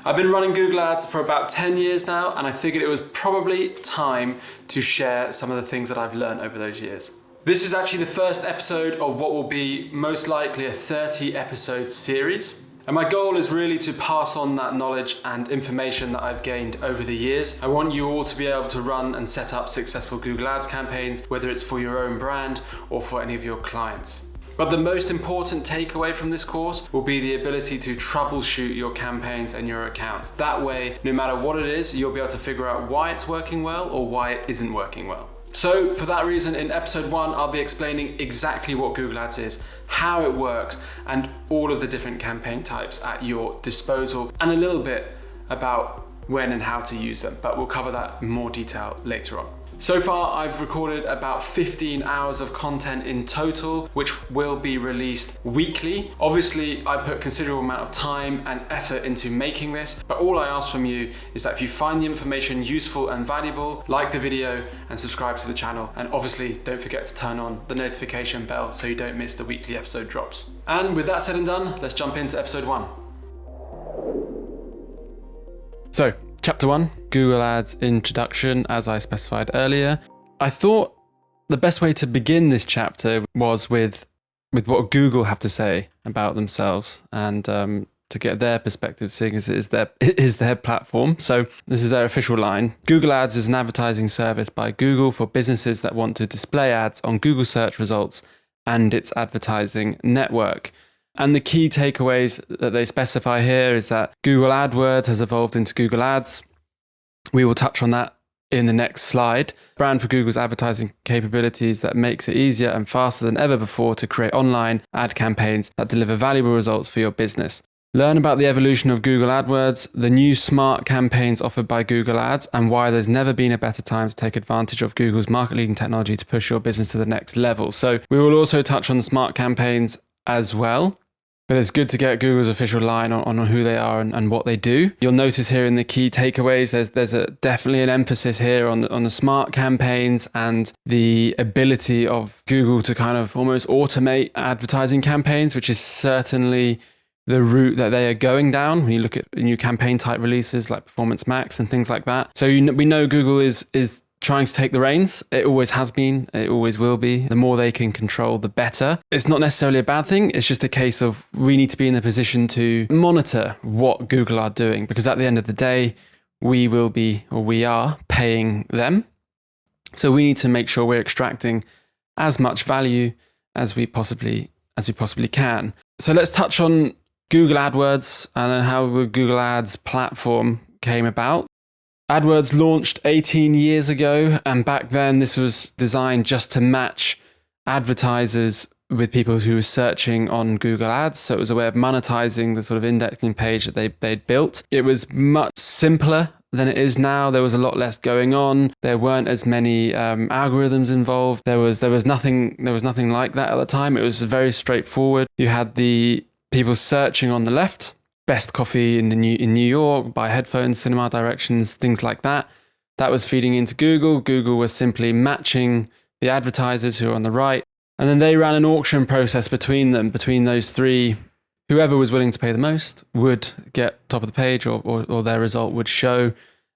I've been running Google Ads for about 10 years now, and I figured it was probably time to share some of the things that I've learned over those years. This is actually the first episode of what will be most likely a 30 episode series. And my goal is really to pass on that knowledge and information that I've gained over the years. I want you all to be able to run and set up successful Google Ads campaigns, whether it's for your own brand or for any of your clients. But the most important takeaway from this course will be the ability to troubleshoot your campaigns and your accounts. That way, no matter what it is, you'll be able to figure out why it's working well or why it isn't working well. So for that reason, in episode 1, I'll be explaining exactly what Google Ads is, how it works, and all of the different campaign types at your disposal, and a little bit about when and how to use them, but we'll cover that in more detail later on. So far, I've recorded about 15 hours of content in total, which will be released weekly. Obviously, I put considerable amount of time and effort into making this, but all I ask from you is that if you find the information useful and valuable, like the video and subscribe to the channel. And obviously, don't forget to turn on the notification bell so you don't miss the weekly episode drops. And with that said and done, let's jump into episode 1. So, Chapter 1, Google Ads Introduction, as I specified earlier. I thought the best way to begin this chapter was with what Google have to say about themselves and to get their perspective, seeing as it is their platform. So this is their official line. Google Ads is an advertising service by Google for businesses that want to display ads on Google search results and its advertising network. And the key takeaways that they specify here is that Google Adwords has evolved into Google Ads. We will touch on that in the next slide. Brand for Google's advertising capabilities that makes it easier and faster than ever before to create online ad campaigns that deliver valuable results for your business. Learn about the evolution of Google Adwords, the new smart campaigns offered by Google Ads, and why there's never been a better time to take advantage of Google's market-leading technology to push your business to the next level. So we will also touch on the smart campaigns as well. But it's good to get Google's official line on who they are and what they do. You'll notice here in the key takeaways, there's definitely an emphasis here on the smart campaigns and the ability of Google to kind of almost automate advertising campaigns, which is certainly the route that they are going down when you look at new campaign type releases like Performance Max and things like that. So we know Google is trying to take the reins. It always has been, it always will be. The more they can control, the better. It's not necessarily a bad thing. It's just a case of we need to be in a position to monitor what Google are doing, because at the end of the day, we are paying them. So we need to make sure we're extracting as much value as we possibly can. So let's touch on Google AdWords and then how the Google Ads platform came about. AdWords launched 18 years ago, and back then this was designed just to match advertisers with people who were searching on Google Ads. So it was a way of monetizing the sort of indexing page that they'd built. It was much simpler than it is now. There was a lot less going on. There weren't as many algorithms involved. There was nothing like that at the time. It was very straightforward. You had the people searching on the left. Best coffee in New York, buy headphones, cinema directions, things like that. That was feeding into Google. Google was simply matching the advertisers who are on the right. And then they ran an auction process between those three. Whoever was willing to pay the most would get top of the page or their result would show,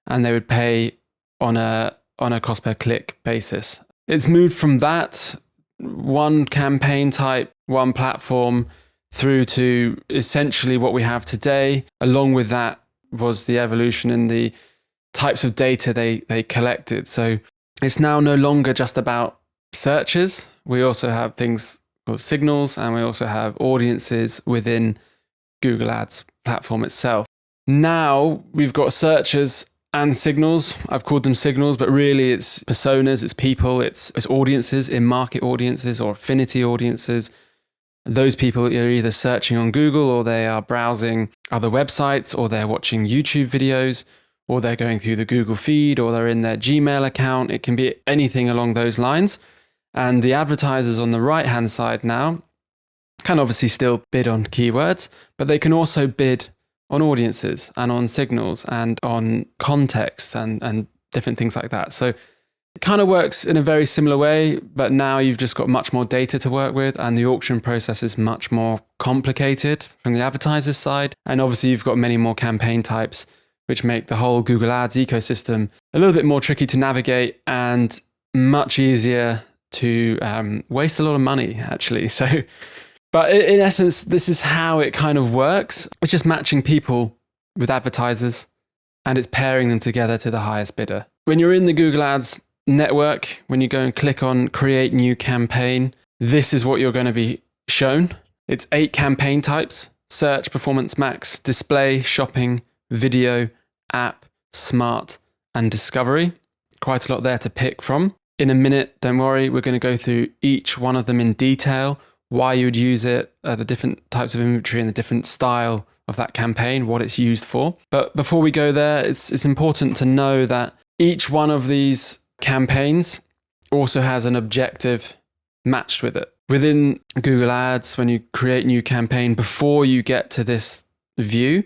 and they would pay on a cost per click basis. It's moved from that one campaign type, one platform, through to essentially what we have today. Along with that was the evolution in the types of data they collected. So it's now no longer just about searches. We also have things called signals, and we also have audiences within Google Ads platform itself. Now we've got searches and signals. I've called them signals, but really it's personas, it's people, it's audiences, in-market audiences or affinity audiences. Those people are either searching on Google, or they are browsing other websites, or they're watching YouTube videos, or they're going through the Google feed, or they're in their Gmail account. It can be anything along those lines. And the advertisers on the right-hand side now can obviously still bid on keywords, but they can also bid on audiences and on signals and on context and different things like that. So It kind of works in a very similar way, but now you've just got much more data to work with, and the auction process is much more complicated from the advertiser's side. And obviously you've got many more campaign types, which make the whole Google Ads ecosystem a little bit more tricky to navigate and much easier to waste a lot of money, actually. So, but in essence, this is how it kind of works. It's just matching people with advertisers, and it's pairing them together to the highest bidder. When you're in the Google Ads network, when you go and click on create new campaign, this is what you're going to be shown. It's 8 campaign types: search, performance max, display, shopping, video, app, smart, and discovery. Quite a lot there to pick from. In a minute, don't worry, we're going to go through each one of them in detail, why you would use it, the different types of inventory and the different style of that campaign, what it's used for. But before we go there, it's important to know that each one of these campaigns also has an objective matched with it. Within Google Ads, when you create new campaign, before you get to this view,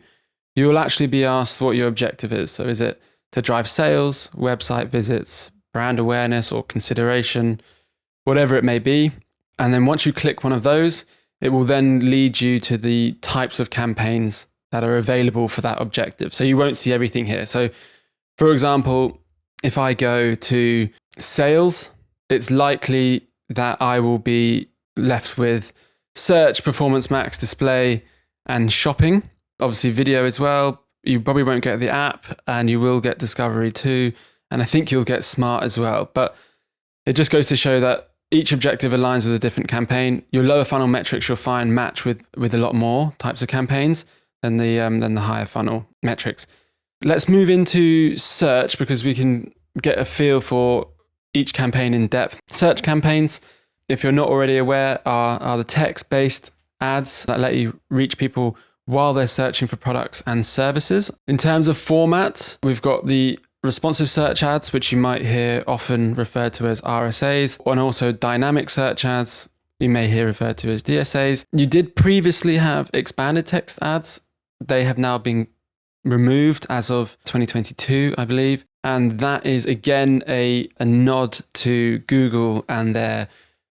you will actually be asked what your objective is. So is it to drive sales, website visits, brand awareness, or consideration, whatever it may be. And then once you click one of those, it will then lead you to the types of campaigns that are available for that objective. So you won't see everything here. So for example, if I go to sales, it's likely that I will be left with search, performance max, display, and shopping. Obviously video as well. You probably won't get the app, and you will get discovery too. And I think you'll get smart as well. But it just goes to show that each objective aligns with a different campaign. Your lower funnel metrics you'll find match with a lot more types of campaigns than the higher funnel metrics. Let's move into search, because we can get a feel for each campaign in depth. Search campaigns, if you're not already aware, are the text-based ads that let you reach people while they're searching for products and services. In terms of format, we've got the responsive search ads, which you might hear often referred to as RSAs, and also dynamic search ads, you may hear referred to as DSAs. You did previously have expanded text ads. They have now been removed as of 2022, I believe. And that is, again, a nod to Google and their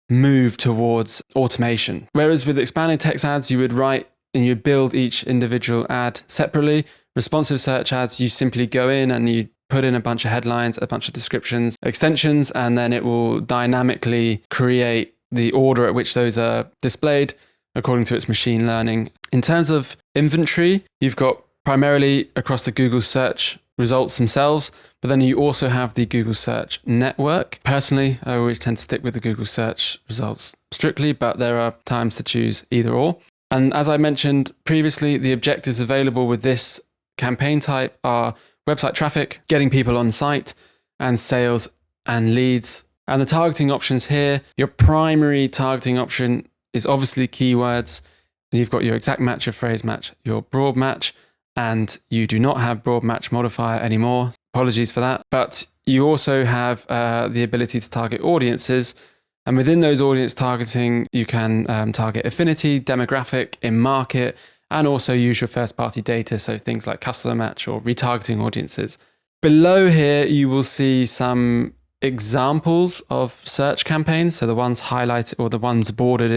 move towards automation. Whereas with expanded text ads, you would write and you build each individual ad separately. Responsive search ads, you simply go in and you put in a bunch of headlines, a bunch of descriptions, extensions, and then it will dynamically create the order at which those are displayed according to its machine learning. In terms of inventory, you've got primarily across the Google search results themselves, but then you also have the Google search network. Personally, I always tend to stick with the Google search results strictly, but there are times to choose either or. And as I mentioned previously, the objectives available with this campaign type are website traffic, getting people on site, and sales and leads. And the targeting options here, your primary targeting option is obviously keywords. And you've got your exact match, your phrase match, your broad match, and you do not have broad match modifier anymore. Apologies for that. But you also have the ability to target audiences. And within those audience targeting, you can target affinity, demographic, in market, and also use your first party data. So things like customer match or retargeting audiences. Below here, you will see some examples of search campaigns. So the ones highlighted or the ones bordered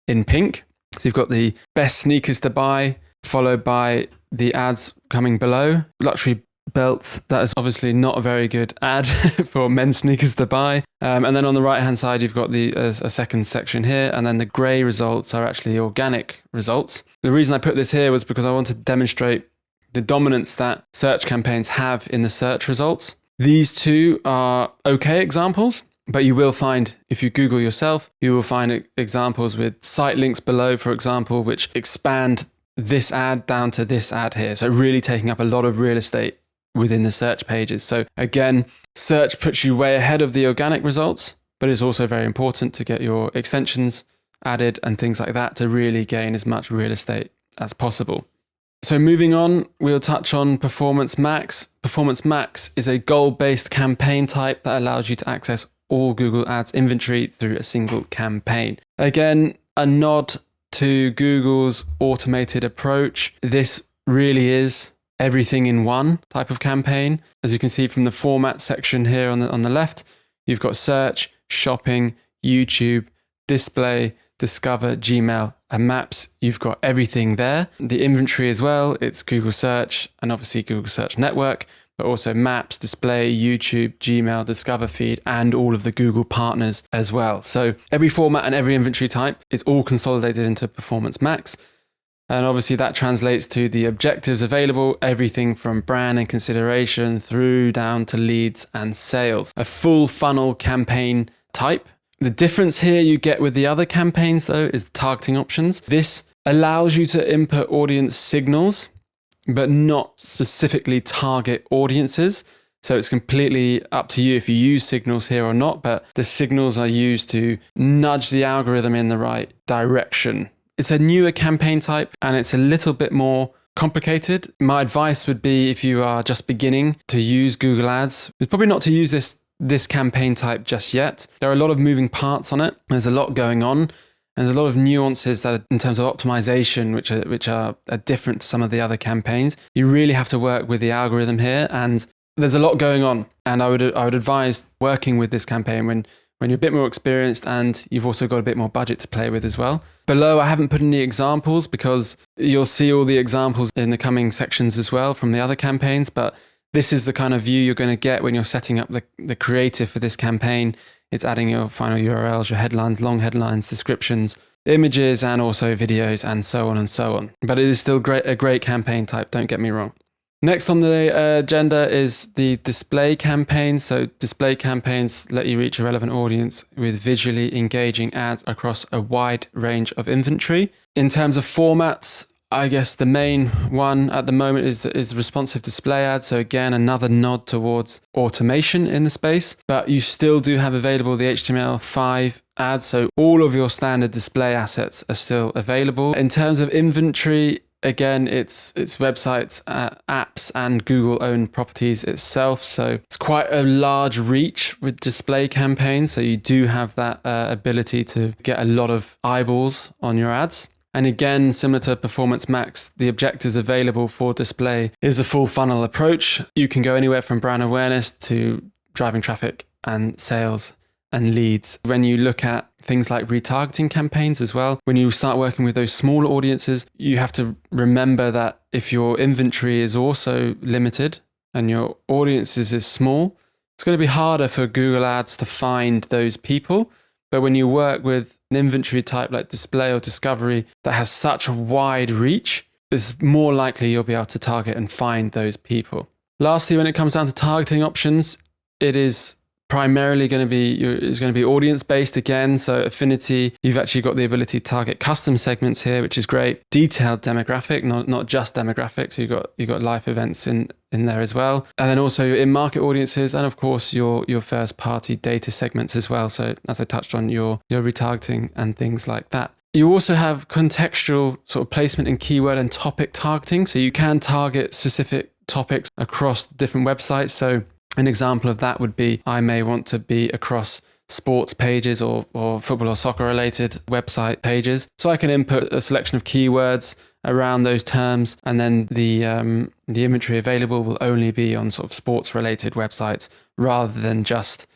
in pink. So you've got the best sneakers to buy, followed by the ads coming below. Luxury belts, that is obviously not a very good ad for men's sneakers to buy. And then on the right hand side, you've got a second section here. And then the grey results are actually organic results. The reason I put this here was because I wanted to demonstrate the dominance that search campaigns have in the search results. These two are okay examples, but you will find, if you Google yourself, you will find examples with site links below, for example, which expand this ad down to this ad here. So really taking up a lot of real estate within the search pages. So again, search puts you way ahead of the organic results, but it's also very important to get your extensions added and things like that to really gain as much real estate as possible. So moving on, we'll touch on Performance Max. Performance Max is a goal-based campaign type that allows you to access all Google Ads inventory through a single campaign. Again, a nod to Google's automated approach. This really is everything in one type of campaign. As you can see from the format section here on the left, You've got search, shopping, YouTube, display, discover, Gmail, and maps. You've got everything there. The inventory as well, it's Google search and obviously Google Search Network, but also maps, display, YouTube, Gmail, discover feed, and all of the Google partners as well. So every format and every inventory type is all consolidated into Performance Max. And obviously that translates to the objectives available, everything from brand and consideration through down to leads and sales. A full funnel campaign type. The difference here you get with the other campaigns though is the targeting options. This allows you to input audience signals, but not specifically target audiences. So it's completely up to you if you use signals here or not, but the signals are used to nudge the algorithm in the right direction. It's a newer campaign type and it's a little bit more complicated. My advice would be, if you are just beginning to use Google Ads, it's probably not to use this campaign type just yet. There are a lot of moving parts on it. There's a lot going on. And there's a lot of nuances that are, in terms of optimization, which are different to some of the other campaigns. You really have to work with the algorithm here, and there's a lot going on. And I would advise working with this campaign when you're a bit more experienced and you've also got a bit more budget to play with as well. Below, I haven't put any examples because you'll see all the examples in the coming sections as well from the other campaigns, but this is the kind of view you're going to get when you're setting up the creative for this campaign. It's adding your final URLs, your headlines, long headlines, descriptions, images, and also videos, and so on and so on. But it is still a great campaign type, don't get me wrong. Next on the agenda is the display campaigns. So display campaigns let you reach a relevant audience with visually engaging ads across a wide range of inventory. In terms of formats, I guess the main one at the moment is responsive display ads. So again, another nod towards automation in the space, but you still do have available the HTML5 ads. So all of your standard display assets are still available. In terms of inventory, again, it's websites, apps, and Google-owned properties itself. So it's quite a large reach with display campaigns. So you do have that ability to get a lot of eyeballs on your ads. And again, similar to Performance Max, the objectives available for display is a full funnel approach. You can go anywhere from brand awareness to driving traffic and sales and leads. When you look at things like retargeting campaigns as well, when you start working with those smaller audiences, you have to remember that if your inventory is also limited and your audiences is small, it's going to be harder for Google Ads to find those people. But when you work with an inventory type like display or discovery that has such a wide reach, it's more likely you'll be able to target and find those people. Lastly, when it comes down to targeting options, it is primarily going to be audience based again. So affinity, you've actually got the ability to target custom segments here, which is great. Detailed demographic, not just demographic. So you've got life events in there as well. And then also your in-market audiences, and of course your first party data segments as well. So as I touched on, your retargeting and things like that. You also have contextual sort of placement and keyword and topic targeting. So you can target specific topics across different websites. So an example of that would be, I may want to be across sports pages or football or soccer related website pages. So I can input a selection of keywords around those terms, and then the inventory available will only be on sort of sports related websites rather than just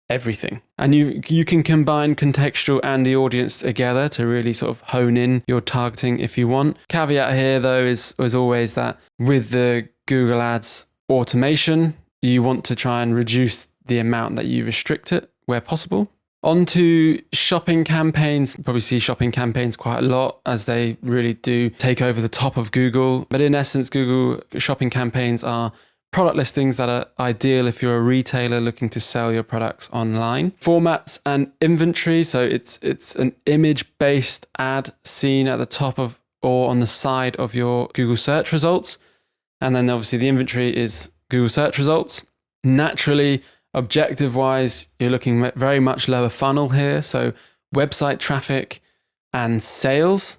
everything. And you can combine contextual and the audience together to really sort of hone in your targeting if you want. Caveat here though is always that with the Google Ads automation, you want to try and reduce the amount that you restrict it where possible. On to shopping campaigns. You probably see shopping campaigns quite a lot as they really do take over the top of Google. But in essence, Google shopping campaigns are product listings that are ideal if you're a retailer looking to sell your products online. Formats and inventory. So it's an image-based ad seen at the top of or on the side of your Google search results. And then obviously the inventory is Google search results. Naturally, objective-wise, you're looking at very much lower funnel here. So website traffic and sales.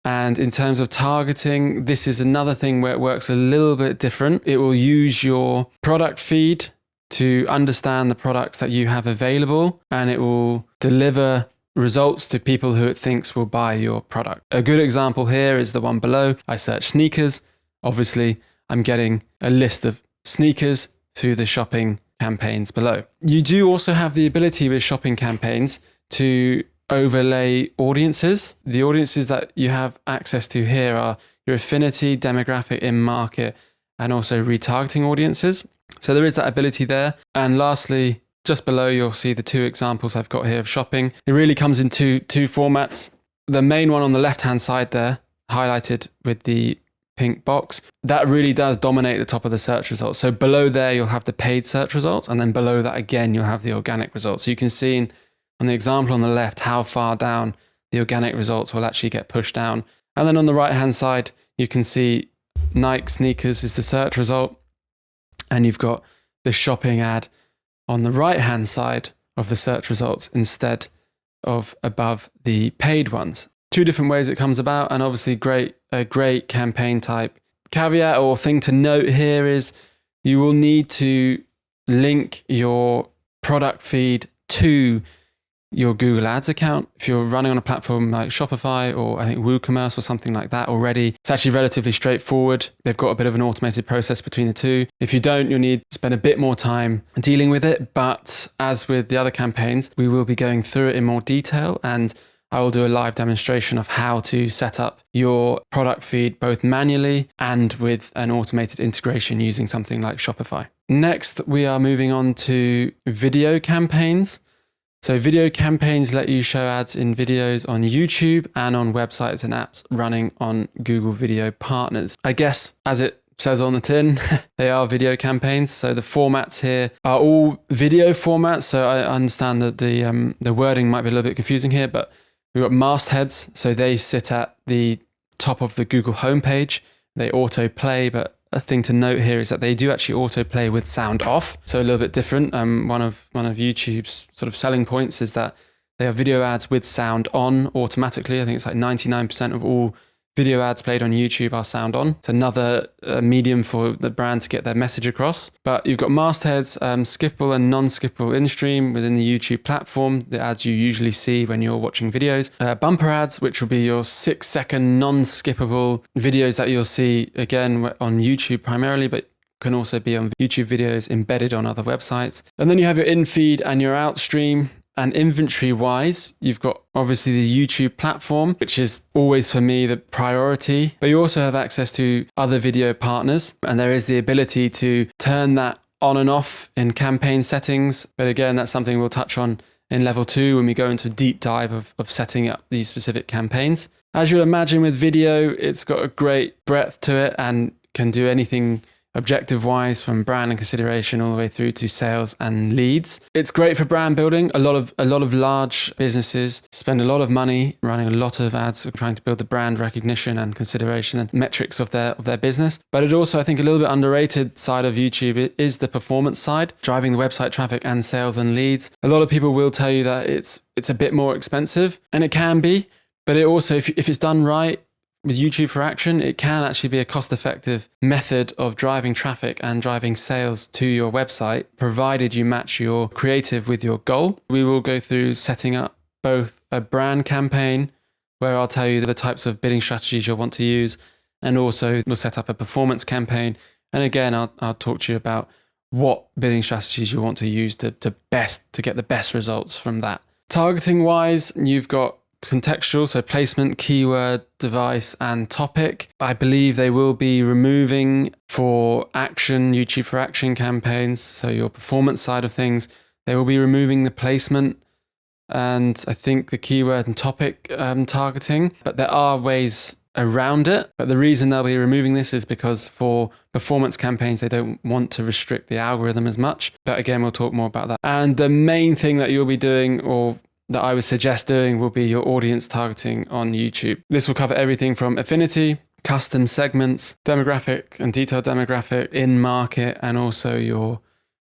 And in terms of targeting, this is another thing where it works a little bit different. It will use your product feed to understand the products that you have available, and it will deliver results to people who it thinks will buy your product. A good example here is the one below. I search sneakers. Obviously, I'm getting a list of sneakers through the shopping campaigns below. You do also have the ability with shopping campaigns to overlay audiences. The audiences that you have access to here are your affinity, demographic, in-market, and also retargeting audiences. So there is that ability there. And lastly, just below, you'll see the two examples I've got here of shopping. It really comes in two formats. The main one on the left-hand side there, highlighted with the pink box, that really does dominate the top of the search results. So below there, you'll have the paid search results. And then below that again, you'll have the organic results. So you can see on the example on the left, how far down the organic results will actually get pushed down. And then on the right-hand side, you can see Nike sneakers is the search result. And you've got the shopping ad on the right-hand side of the search results instead of above the paid ones. Two different ways it comes about, and obviously a great campaign type. Caveat or thing to note here is you will need to link your product feed to your Google Ads account. If you're running on a platform like Shopify or I think WooCommerce or something like that already, it's actually relatively straightforward. They've got a bit of an automated process between the two. If you don't, you'll need to spend a bit more time dealing with it. But as with the other campaigns, we will be going through it in more detail, and I will do a live demonstration of how to set up your product feed both manually and with an automated integration using something like Shopify. Next, we are moving on to video campaigns. So video campaigns let you show ads in videos on YouTube and on websites and apps running on Google Video Partners. I guess, as it says on the tin, they are video campaigns. So the formats here are all video formats. So I understand that the wording might be a little bit confusing here, but we've got mastheads. So they sit at the top of the Google homepage. They autoplay, but a thing to note here is that they do actually autoplay with sound off. So a little bit different. One of YouTube's sort of selling points is that they have video ads with sound on automatically. I think it's like 99% of all video ads played on YouTube are sound on. It's another medium for the brand to get their message across. But you've got mastheads, skippable and non-skippable in-stream within the YouTube platform, the ads you usually see when you're watching videos. Bumper ads, which will be your 6-second non-skippable videos that you'll see again on YouTube primarily, but can also be on YouTube videos embedded on other websites. And then you have your in-feed and your outstream. And inventory-wise, you've got obviously the YouTube platform, which is always for me the priority, but you also have access to other video partners, and there is the ability to turn that on and off in campaign settings. But again, that's something we'll touch on in level 2 when we go into a deep dive of setting up these specific campaigns. As you'll imagine with video, it's got a great breadth to it and can do anything objective wise, from brand and consideration all the way through to sales and leads. It's great for brand building. A lot of large businesses spend a lot of money running a lot of ads, trying to build the brand recognition and consideration and metrics of their business. But it also, I think, a little bit underrated side of YouTube is the performance side, driving the website traffic and sales and leads. A lot of people will tell you that it's a bit more expensive, and it can be, but it also, if it's done right, with YouTube for Action, it can actually be a cost-effective method of driving traffic and driving sales to your website, provided you match your creative with your goal. We will go through setting up both a brand campaign, where I'll tell you the types of bidding strategies you'll want to use, and also we'll set up a performance campaign. And again, I'll talk to you about what bidding strategies you want to use to get the best results from that. Targeting-wise, you've got contextual, so placement, keyword, device, and topic. I believe they will be removing for Action, YouTube for Action campaigns, so your performance side of things, they will be removing the placement and I think the keyword and topic targeting, but there are ways around it. But the reason they'll be removing this is because for performance campaigns, they don't want to restrict the algorithm as much. But again, we'll talk more about that. And the main thing that you'll be doing, or that I would suggest doing, will be your audience targeting on YouTube. This will cover everything from affinity, custom segments, demographic and detailed demographic, in-market, and also your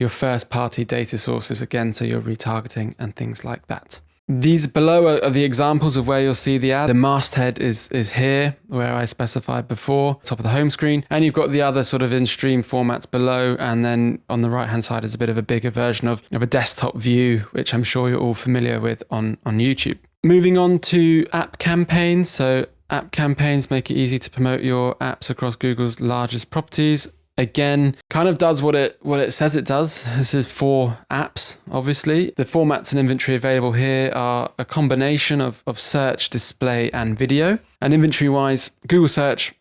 first-party data sources, again, so your retargeting and things like that. These below are the examples of where you'll see the ad. The masthead is here, where I specified before, top of the home screen. And you've got the other sort of in-stream formats below. And then on the right-hand side is a bit of a bigger version of a desktop view, which I'm sure you're all familiar with on YouTube. Moving on to app campaigns. So app campaigns make it easy to promote your apps across Google's largest properties. again, kind of does what it says it does. This is 4 apps, obviously. The formats and inventory available here are a combination of search, display, and video. And inventory-wise, Google Search,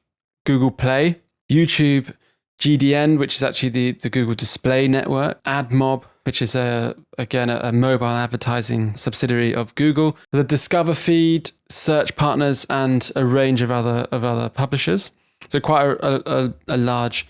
Google Play, YouTube, GDN, which is actually the Google Display Network, AdMob, which is again a mobile advertising subsidiary of Google, the Discover feed, search partners, and a range of other publishers. So quite a large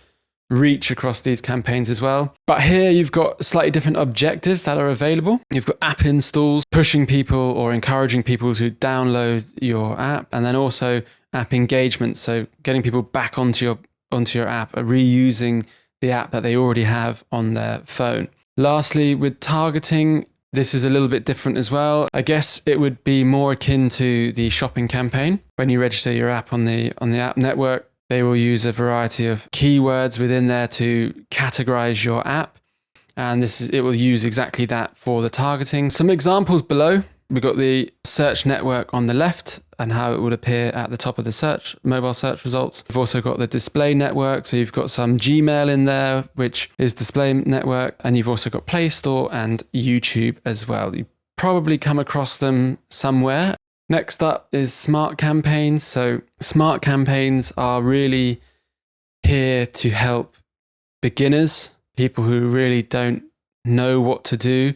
reach across these campaigns as well. But here you've got slightly different objectives that are available. You've got app installs, pushing people or encouraging people to download your app, and then also app engagement, so getting people back onto your app, reusing the app that they already have on their phone. Lastly, with targeting, this is a little bit different as well. I guess it would be more akin to the shopping campaign. When you register your app on the app network, they will use a variety of keywords within there to categorize your app. And it will use exactly that for the targeting. Some examples below. We've got the search network on the left and how it would appear at the top of the mobile search results. We've also got the display network. So you've got some Gmail in there, which is display network. And you've also got Play Store and YouTube as well. You probably come across them somewhere. Next up is smart campaigns. So smart campaigns are really here to help beginners, people who really don't know what to do.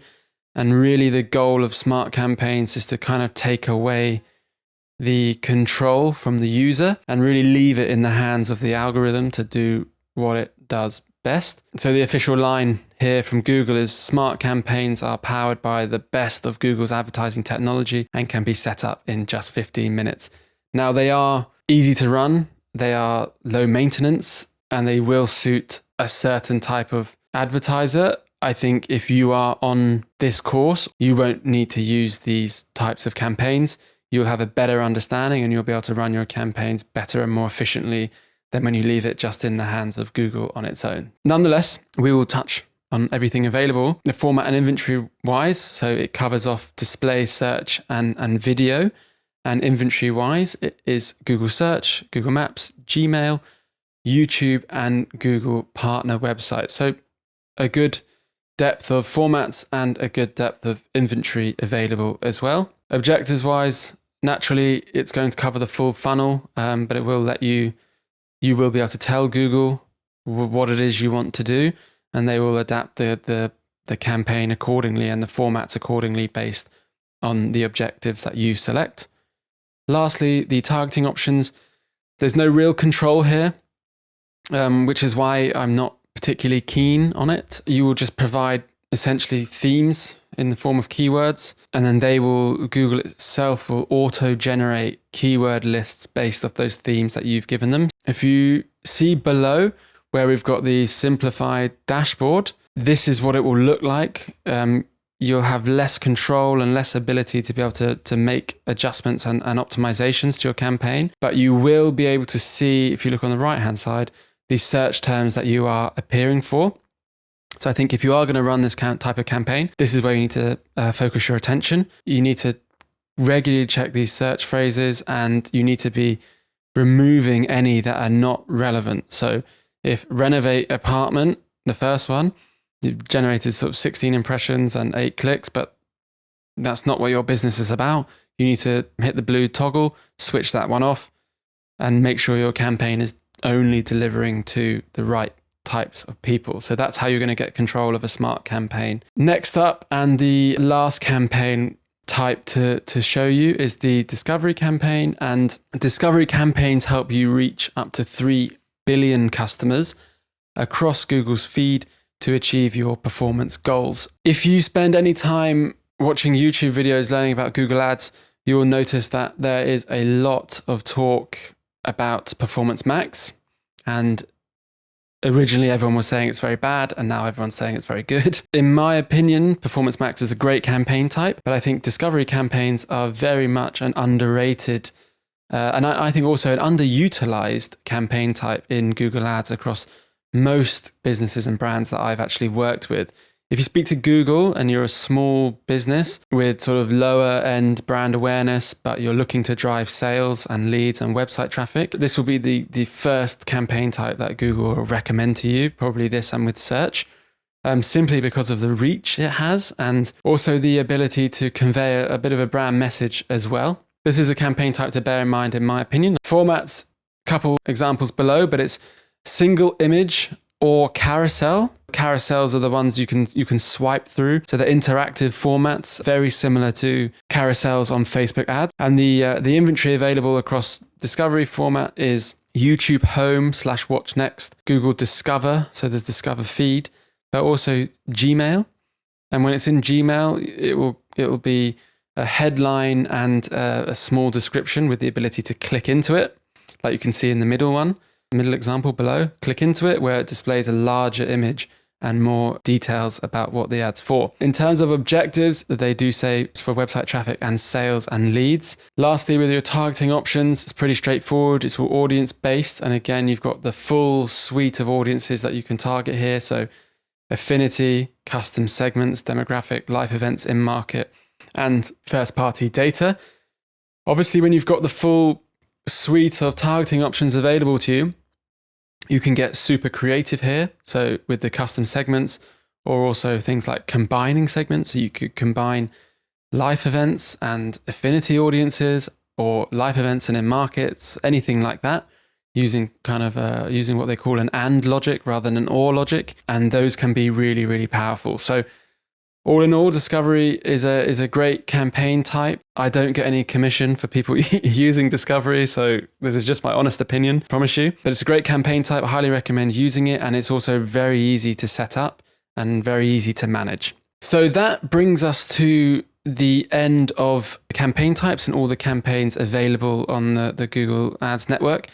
And really the goal of smart campaigns is to kind of take away the control from the user and really leave it in the hands of the algorithm to do what it does best. So the official line here from Google is smart campaigns are powered by the best of Google's advertising technology and can be set up in just 15 minutes. Now they are easy to run, they are low maintenance, and they will suit a certain type of advertiser. I think if you are on this course, you won't need to use these types of campaigns. You'll have a better understanding and you'll be able to run your campaigns better and more efficiently than when you leave it just in the hands of Google on its own. Nonetheless, we will touch on everything available, the format and inventory wise. So it covers off display, search, and video. And inventory wise, it is Google Search, Google Maps, Gmail, YouTube, and Google partner websites. So a good depth of formats and a good depth of inventory available as well. Objectives wise, naturally, it's going to cover the full funnel, but it will let you will be able to tell Google what it is you want to do, and they will adapt the campaign accordingly and the formats accordingly based on the objectives that you select. Lastly, the targeting options. There's no real control here, which is why I'm not particularly keen on it. You will just provide essentially themes in the form of keywords, and then Google itself will auto-generate keyword lists based off those themes that you've given them. If you see below where we've got the simplified dashboard, this is what it will look like. You'll have less control and less ability to be able to make adjustments and optimizations to your campaign, but you will be able to see, if you look on the right-hand side, these search terms that you are appearing for. So I think if you are going to run this type of campaign, this is where you need to focus your attention. You need to regularly check these search phrases, and you need to be removing any that are not relevant. So if renovate apartment, the first one, you've generated sort of 16 impressions and 8 clicks, but that's not what your business is about. You need to hit the blue toggle, switch that one off, and make sure your campaign is only delivering to the right types of people. So that's how you're going to get control of a smart campaign. Next up, and the last campaign type to show you, is the discovery campaign. And discovery campaigns help you reach up to 3 billion customers across Google's feed to achieve your performance goals. If you spend any time watching YouTube videos learning about Google Ads, you will notice that there is a lot of talk about Performance Max, and originally everyone was saying it's very bad, and now everyone's saying it's very good. In my opinion, Performance Max is a great campaign type, but I think discovery campaigns are very much an underrated and I think also an underutilized campaign type in Google Ads across most businesses and brands that I've actually worked with. If you speak to Google and you're a small business with sort of lower end brand awareness, but you're looking to drive sales and leads and website traffic, this will be the first campaign type that Google will recommend to you, probably this and with search, simply because of the reach it has and also the ability to convey a bit of a brand message as well. This is a campaign type to bear in mind, in my opinion. Formats, couple examples below, but it's single image or carousel. Carousels are the ones you can swipe through. So they're interactive formats, very similar to carousels on Facebook ads. And the inventory available across discovery format is YouTube Home / Watch Next, Google Discover, so the Discover feed, but also Gmail. And when it's in Gmail, it will be a headline and a small description with the ability to click into it, like you can see in the middle example below. Click into it where it displays a larger image and more details about what the ad's for. In terms of objectives, they do say it's for website traffic and sales and leads. Lastly, with your targeting options, it's pretty straightforward. It's all audience based. And again, you've got the full suite of audiences that you can target here. So affinity, custom segments, demographic, live events in market, and first party data. Obviously, when you've got the full suite of targeting options available to you, you can get super creative here. So with the custom segments, or also things like combining segments. So you could combine live events and affinity audiences, or live events and in markets, anything like that, using using what they call an and logic rather than an or logic. And those can be really, really powerful. So all in all, Discovery is a great campaign type. I don't get any commission for people using Discovery, so this is just my honest opinion, promise you. But it's a great campaign type. I highly recommend using it, and it's also very easy to set up and very easy to manage. So that brings us to the end of the campaign types and all the campaigns available on the Google Ads network.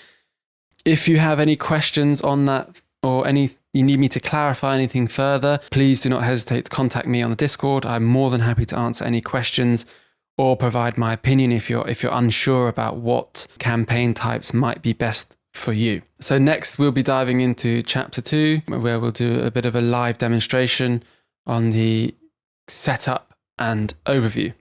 If you have any questions on that, or you need me to clarify anything further, please do not hesitate to contact me on the Discord. I'm more than happy to answer any questions or provide my opinion if you're unsure about what campaign types might be best for you. So next we'll be diving into chapter 2, where we'll do a bit of a live demonstration on the setup and overview.